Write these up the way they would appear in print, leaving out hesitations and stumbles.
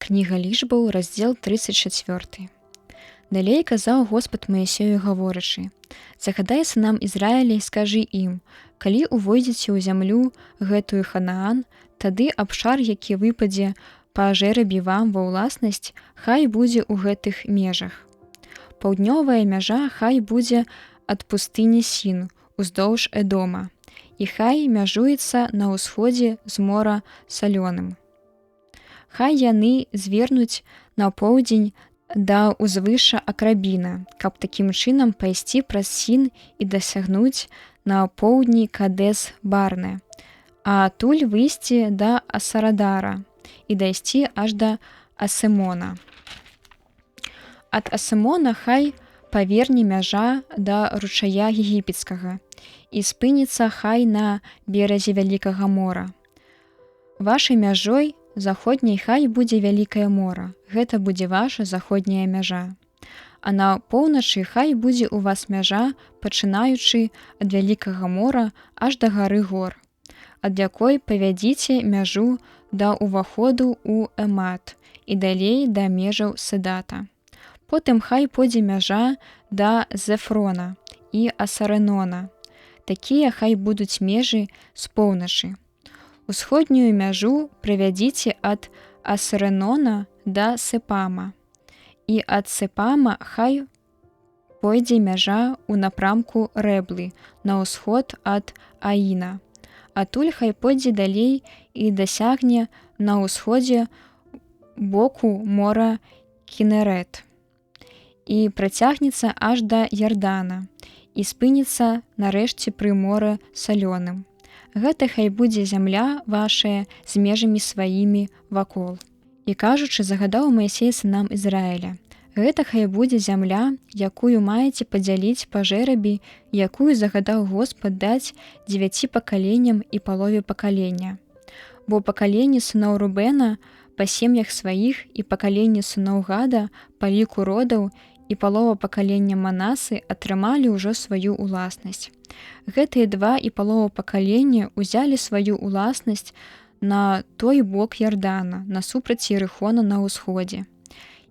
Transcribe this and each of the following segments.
Кніга лічбаў, раздзел 34. Далей казаў Господ Маісею гаворачы: «Загадай сынам Ізраіля і скажы ім: калі увойдзеце ў зямлю гэтую Ханаан, тады абшар, які выпадзе па жэрабе вам ва ўласнасць, хай будзе ў гэтых межах. Паўднёвая мяжа хай будзе ад пустыні Сін, уздоўж Эдома, і хай мяжуецца на ўсходзе з мора салёным. Хай яны звернуць на поўдзень да ўзвыша Акрабіна, каб такім чынам пайсці праз Сін і дасягнуць на поўдні Кадес Барне, а адтуль выйсці да Асарадара і дайсці аж да Асемона. Ад Асемона хай паверне мяжа да ручая егіпецкага і спыніцца хай на беразе вялікага мора. Вашай мяжой заходняй хай будзе вялікае мора, гэта будзе ваша заходняя мяжа. А на поўначы хай будзе ў вас мяжа, пачынаючы ад вялікага мора аж да гары гор, ад якой павядзіце мяжу да ўваходу ў Эмат і далей да межаў Седата. Потым хай пойдзе мяжа да Зефрона і Асарэнона. Такія хай будуць межы з поўначы. Усходнюю мяжу правядзіце ад Асарэнона да Сепама, і ад Сепама хай пойдзе мяжа ў напрамку Рэблы на ўсход ад Аіна. Адтуль хай пойдзе далей і дасягне на ўсходзе боку мора Кінерэт і працягнецца аж да Ярдана і спыніцца нарэшце пры моры салёным. Гэта хай будзе зямля вашая з межамі сваімі вакол». І кажучы, загадаў Маісей сынам Ізраіля: «Гэта хай будзе зямля, якую маеце падзяліць па жэрабе, якую загадаў Господ даць 9 пакаленням і палове пакалення. Бо пакаленне сыноў Рубэна па сем'ях сваіх і пакаленне сыноў Гада па ліку родаў і палова пакалення Манасы атрымалі ўжо сваю ўласнасць. Гэтыя 2,5 пакалення ўзялі сваю ўласнасць на той бок Ярдана, насупраць Ерыхона на ўсходзе.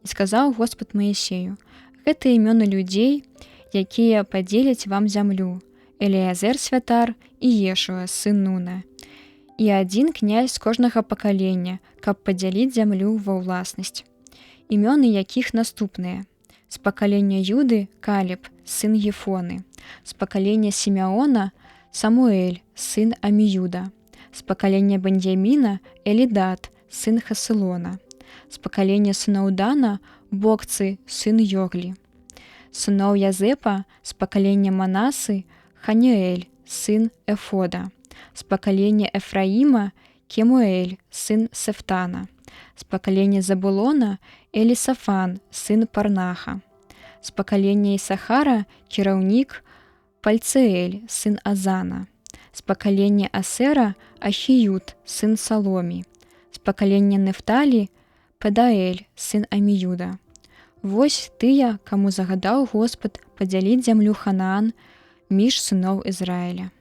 І сказаў Господ Маісею: «Гэта імёны людзей, якія падзеляць вам зямлю: Эліязэр святар і Ешуа, сын Нуна, і адзін князь з кожнага пакалення, каб падзяліць зямлю ва ўласнасць. Імёны якіх наступныя: з пакалення Юды Калеб, сын Ефоны, з пакалення Сімеона Самуэль, сын Аміюда, з пакалення Беньяміна Элідат, сын Хасылона, з пакалення сыноў Дана Бокцы, сын Йоглі, сыноў Язэпа з пакалення Манасы Ханіэль, сын Эфода, з пакалення Эфраіма Кемуэль, сын Сефтана, з пакалення Забулона Элісафан, сын Парнаха, з пакалення Ісахара кіраўнік Пальцеэль, сын Азана, з пакалення Асера Ахіюд, сын Саломі, з пакалення Нефталі Падаэль, сын Аміюда. Вось тыя, каму загадаў Господ падзяліць зямлю Ханаан між сыноў Ізраіля».